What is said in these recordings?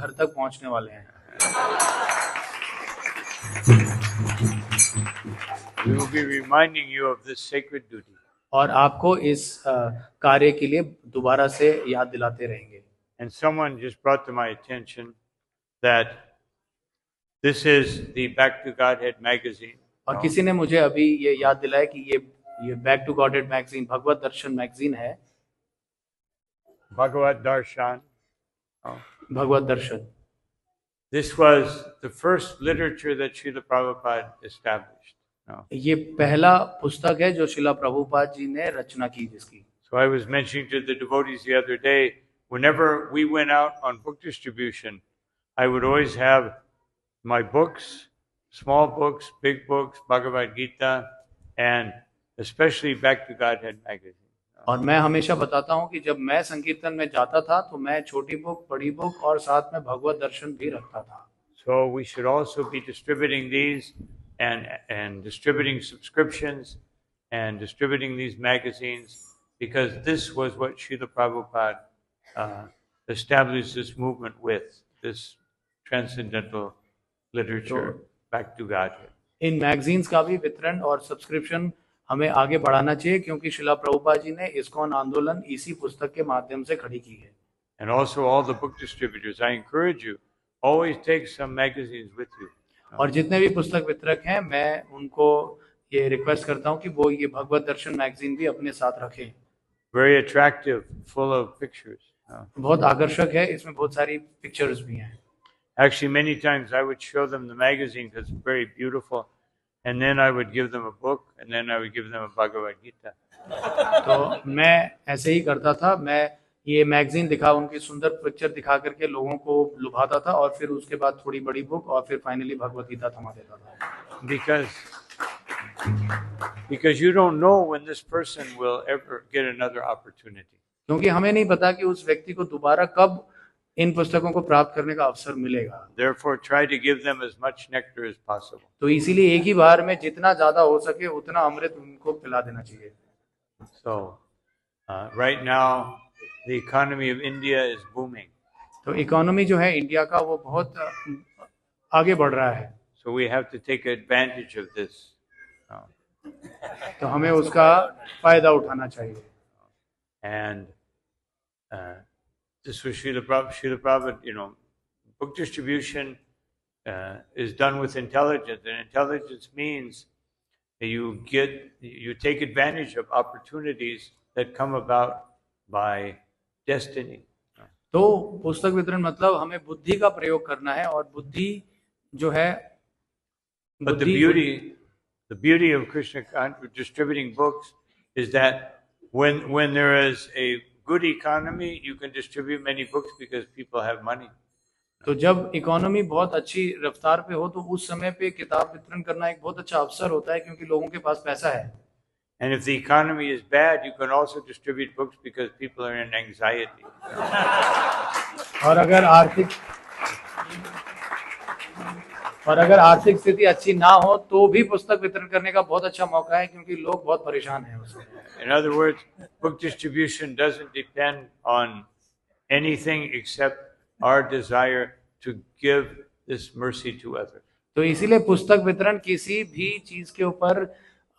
घर तक पहुंचने वाले हैं। We will be reminding you of this sacred duty. और आपको इस कार्य के लिए दोबारा से याद दिलाते रहेंगे। And someone just brought to my attention that this is the Back to Godhead magazine. और किसी ने मुझे अभी ये याद दिलाया कि ये back to Godhead magazine, Bhagavat Darshan magazine है। Bhagavad Darshan. Bhagavat Darshan. This was the first literature that Srila Prabhupada established. ये पहला पुस्तक है जो शिला प्रभुपाद जी ने रचना की जिसकी। So I was mentioning to the devotees the other day, whenever we went out on book distribution, I would always have my books, small books, big books, Bhagavad Gita, and especially Back to Godhead magazine. और मैं हमेशा बताता हूँ कि जब मैं संकीर्तन में जाता था तो मैं छोटी बुक, बड़ी बुक और साथ में भगवत दर्शन भी रखता था। So we should also be distributing these and distributing subscriptions and distributing these magazines, because this was what Srila Prabhupada established this movement with, this transcendental literature, Back to Godhead. In magazines का भी वितरण और subscription हमें आगे बढ़ाना चाहिए क्योंकि शिला प्रभुपाद जी ने इस्कॉन आंदोलन इसी पुस्तक के माध्यम से खड़ी की है। And also all the book distributors, I encourage you, always take some magazines with you. और जितने भी पुस्तक वितरक हैं मैं उनको ये रिक्वेस्ट करता हूँ कि वो ये भगवत दर्शन मैगजीन भी अपने साथ रखें। Very attractive, full of pictures. बहुत आकर्षक है, इसमें बहुत सारी पिक्चर्स भी हैं। Actually, many times I would show them the magazine because it's very beautiful, and then I would give them a book, and then I would give them a Bhagavad Gita. तो मैं ऐसे ही करता था, मैं ये magazine दिखा, उनकी सुंदर पिक्चर दिखा करके लोगों को लुभाता था और फिर उसके बाद थोड़ी बड़ी बुक और फिर फाइनली भगवत गीता थमा देता था। Because you don't know when this person will ever get another opportunity. क्योंकि हमें नहीं पता कि उस व्यक्ति को दोबारा कब इन पुस्तकों को प्राप्त करने का अवसर मिलेगा। Therefore, try to give them as much nectar as possible. तो इसीलिए एक ही बार में जितना ज्यादा हो सके उतना अमृत उनको पिला देना चाहिए। So, right now, the economy of India is booming. तो इकोनॉमी जो है इंडिया का वो बहुत आगे बढ़ रहा है। So we have to take advantage of this. तो हमें उसका फायदा उठाना चाहिए। And this was Srila Prabhupada, book distribution is done with intelligence, and intelligence means that you take advantage of opportunities that come about by destiny. तो पुस्तक वितरण मतलब हमें बुद्धि का प्रयोग करना है और बुद्धि जो है। But the beauty of Krishna distributing books is that when there is a good economy, you can distribute many books because people have money. तो जब इकोनॉमी बहुत अच्छी रफ्तार पे हो तो उस समय पे किताब वितरण करना एक बहुत अच्छा अवसर होता है क्योंकि लोगों के पास पैसा है। And if the economy is bad, you can also distribute books because people are in anxiety. और अगर आर्थिक स्थिति अच्छी ना हो तो भी पुस्तक वितरण करने का बहुत अच्छा मौका है क्योंकि लोग बहुत परेशान हैं उससे। In other words, book distribution doesn't depend on anything except our desire to give this mercy to others. तो इसीलिए पुस्तक वितरण किसी भी चीज के ऊपर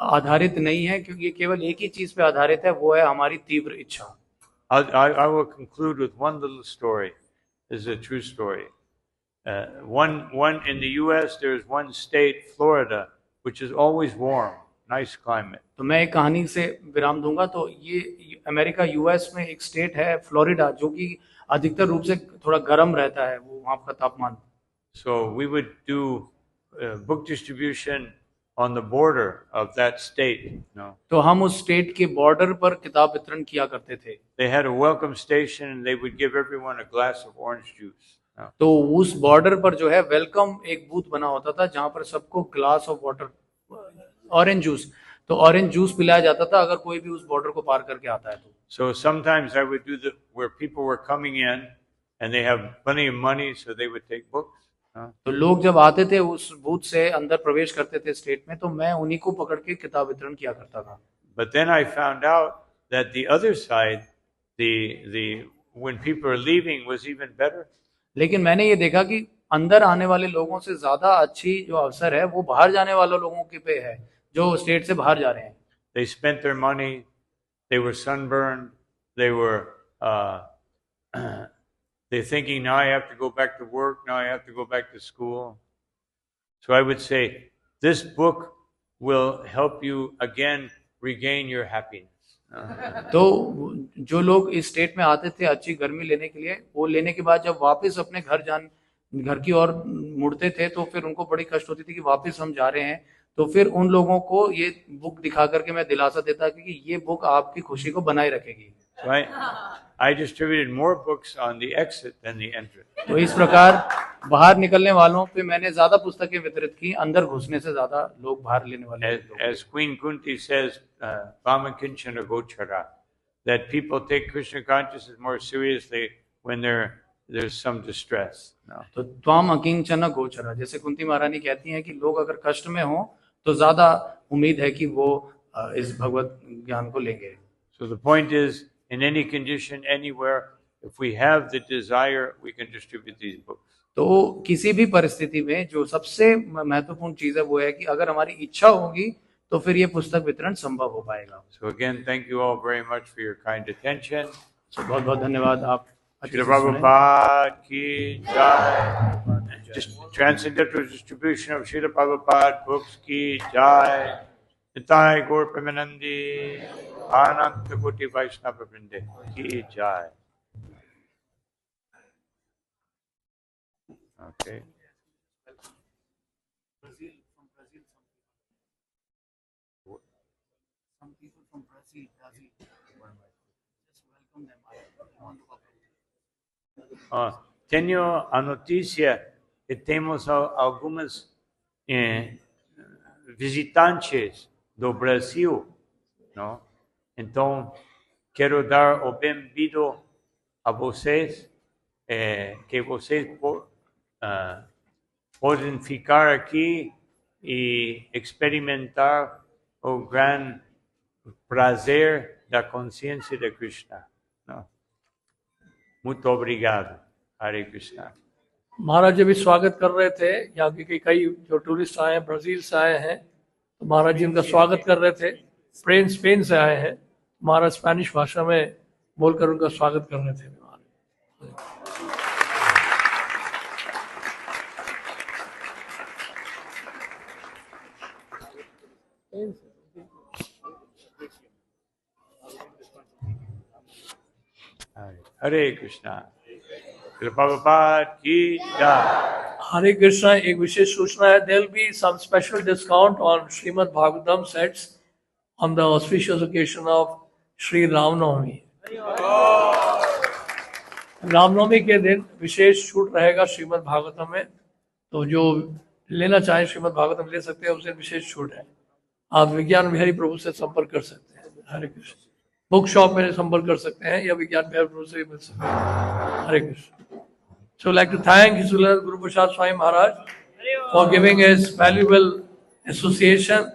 आधारित नहीं है क्योंकि ये केवल एक ही चीज पे आधारित है, वो है हमारी तीव्र इच्छा। I will conclude with one little story. This is a true story. One in the U.S. there is one state, Florida, which is always warm, nice climate. तो मैं एक कहानी से विराम दूंगा। तो ये अमेरिका यूएस में एक स्टेट है फ्लोरिडा जो कि अधिकतर रूप से थोड़ा गर्म रहता है, वो वहाँ का तापमान। So we would do book distribution on the border of that state. तो हम उस स्टेट के बॉर्डर पर किताब वितरण किया करते थे। They had a welcome station and they would give everyone a glass of orange juice. तो उस बॉर्डर पर जो है वेलकम एक बूथ बना होता था जहाँ पर सबको glass of water, orange juice, तो ऑरेंज जूस पिलाया जाता था अगर कोई भी उस बॉर्डर को पार करके आता है तो। So sometimes I would do where people were coming in and they have plenty of money, so they would take books. तो लोग जब आते थे उस बूथ से अंदर प्रवेश करते थे स्टेट में, तो मैं उन्हीं को पकड़ के किताब वितरण किया करता था। But then I found out that the other side, when people are leaving, was even better. लेकिन मैंने ये देखा कि अंदर आने वाले लोगों से ज्यादा अच्छी जो अवसर है वो बाहर जाने वाले लोगों के पे है, जो स्टेट से बाहर जा रहे हैं। They spent their money, they were sunburned, they were they're thinking, now I have to go back to work, now I have to go back to school. So I would say this book will help you again regain your happiness. तो जो लोग इस state में आते थे अच्छी गर्मी लेने के लिए, वो लेने के बाद जब वापस अपने घर की ओर मुड़ते थे तो फिर उनको बड़ी कष्ट होती थी कि वापस हम जा रहे हैं। तो फिर उन लोगों को ये बुक दिखा करके मैं दिलासा देता कि ये बुक आपकी खुशी को बनाए रखेगी। So I distributed more books on the exit than the entrance. तो इस प्रकार बाहर निकलने वालों पे मैंने ज्यादा पुस्तकें वितरित की, अंदर घुसने से ज्यादा लोग बाहर लेने वाले लोग। As Queen Kunti says, Vamakinchana Gochara, that people take Krishna consciousness more seriously when there's some distress. No. तो त्वाम अकिंचन गोचरा, जैसे कुंती महारानी कहती हैं कि लोग अगर कष्ट में हो तो ज्यादा उम्मीद है कि वो इस भगवत ज्ञान को लेंगे। So the point is, in any condition, anywhere, if we have the desire, we can distribute these books. तो किसी भी परिस्थिति में जो सबसे महत्वपूर्ण चीज है वो है कि अगर हमारी इच्छा होगी तो फिर ये पुस्तक वितरण संभव हो पाएगा। So again, thank you all very much for your kind attention. So बहुत बहुत धन्यवाद आप। Srila Prabhupada ki jai. Just transcendental distribution of Srila Prabhupada books ki jai. Nitai Gaur Premanandi Ananta Koti Vaishnava Vrinde ki jai. Okay. Some people from Brazil, just welcome them. Tenho a notícia que temos algumas visitantes do Brasil, não? Então, quero dar o bem-vindo a vocês, que vocês podem ficar aqui e experimentar o grande prazer da consciência de Krishna. Não? Muito obrigado. Hare Krishna. महाराज जी भी स्वागत कर रहे थे, यहाँ के कई जो tourist आए हैं, ब्राजील से आए हैं, तो महाराज जी उनका स्वागत कर रहे थे। स्पेन से आए हैं, महाराज स्पेनिश भाषा में बोलकर उनका स्वागत कर रहे थे। हरे कृष्णा। Prabhupada ki jai. हरे कृष्णा। एक विशेष सूचना है, there will be some special discount on Shrimad Bhagavatam sets on the auspicious occasion of Shri Ramnavami. Ramnavami के दिन विशेष छूट रहेगा श्रीमद् भागवतम में, तो जो लेना चाहें श्रीमद् भागवतम ले सकते हैं, उसे विशेष छूट है। आप विज्ञान बिहारी प्रभु से संपर्क कर सकते हैं। हरे कृष्ण। बुक शॉप में संपर्क कर सकते हैं या विज्ञान बिहारी प्रभु से मिल सकते हैं। हरे Krishna. So I'd like to thank His Holiness Guru Prasad Swami Maharaj for giving us valuable association